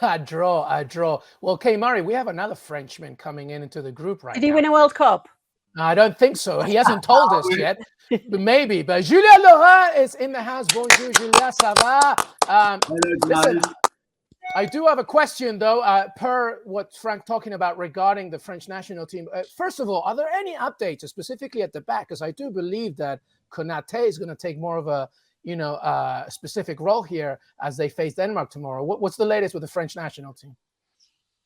A draw. Well, Kay Murray, we have another Frenchman coming into the group right now. Did he win a World Cup? I don't think so. He hasn't told us yet, but maybe. But Julien Laurens is in the house. Bonjour, Julien, ça va? Listen, I do have a question, though, per what Frank talking about regarding the French national team. First of all, are there any updates, specifically at the back? Because I do believe that Konaté is going to take more of a, specific role here as they face Denmark tomorrow. What's the latest with the French national team?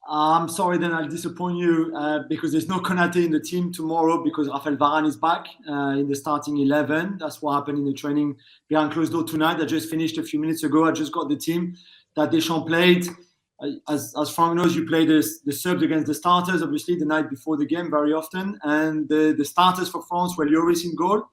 I'm sorry, then I'll disappoint you because there's no Konaté in the team tomorrow because Raphaël Varane is back in the starting 11. That's what happened in the training behind closed door tonight. I just finished a few minutes ago. I just got the team that Deschamps played. As Frank knows, you play the subs against the starters, obviously, the night before the game very often. And the starters for France were Lloris in goal.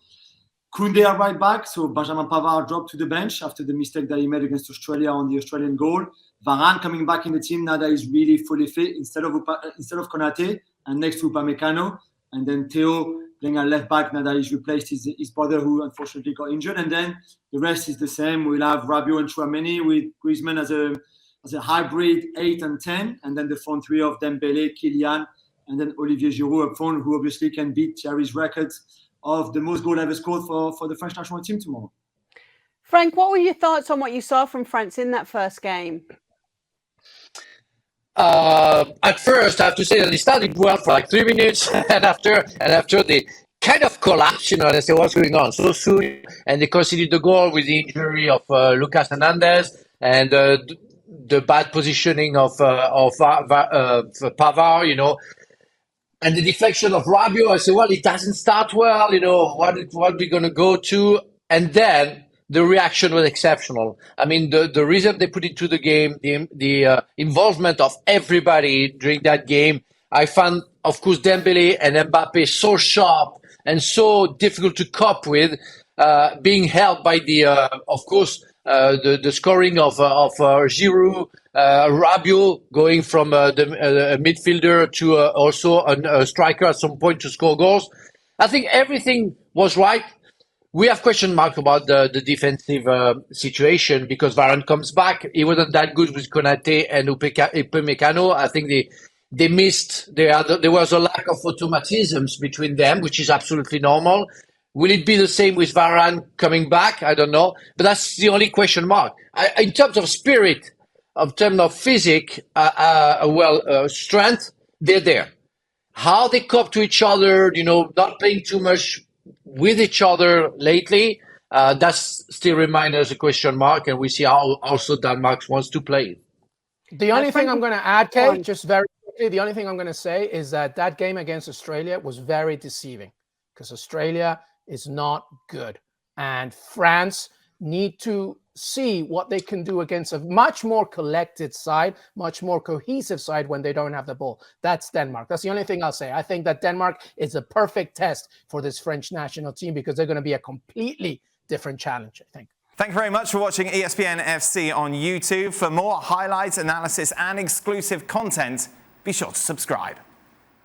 Koundé are right back, so Benjamin Pavard dropped to the bench after the mistake that he made against Australia on the Australian goal. Varane coming back in the team now that he's really fully fit instead of Konaté and next to Upamecano. And then Theo playing at left back now that he's replaced his brother who unfortunately got injured. And then the rest is the same. We'll have Rabiot and Tchouaméni with Griezmann as a hybrid 8 and 10. And then the front three of Dembélé, Kylian, and then Olivier Giroud up front, who obviously can beat Thierry's records of the most goal ever scored for the French national team tomorrow. Frank, what were your thoughts on what you saw from France in that first game? At first, I have to say that they started well for like 3 minutes, and after they kind of collapsed, they say what's going on so soon, and they conceded the goal with the injury of Lucas Hernandez and the bad positioning of Pavard, and the deflection of Rabiot. I said, well, it doesn't start well, what are we going to go to? And then the reaction was exceptional. I mean, the reason they put into the game, the involvement of everybody during that game, I found, of course, Dembélé and Mbappé so sharp and so difficult to cope with, being helped by the scoring of Giroud, Rabiot going from the midfielder to also a striker at some point to score goals. I think everything was right. We have question mark about the defensive situation because Varane comes back. He wasn't that good with Konaté and Upamecano. I think they missed. There was a lack of automatisms between them, which is absolutely normal. Will it be the same with Varane coming back? I don't know. But that's the only question mark. In terms of spirit, in terms of physique, strength, they're there. How they cope to each other, not playing too much with each other lately, that's still remains as a question mark, and we see how also Denmark wants to play. The only thing I'm going to add, Kate, just very quickly, the only thing I'm going to say is that game against Australia was very deceiving because Australia is not good, and France need to see what they can do against a much more collected side, much more cohesive side when they don't have the ball. That's Denmark. That's the only thing I'll say. I think that Denmark is a perfect test for this French national team because they're going to be a completely different challenge, I think. Thank you very much for watching ESPN FC on YouTube. For more highlights, analysis, and exclusive content, be sure to subscribe.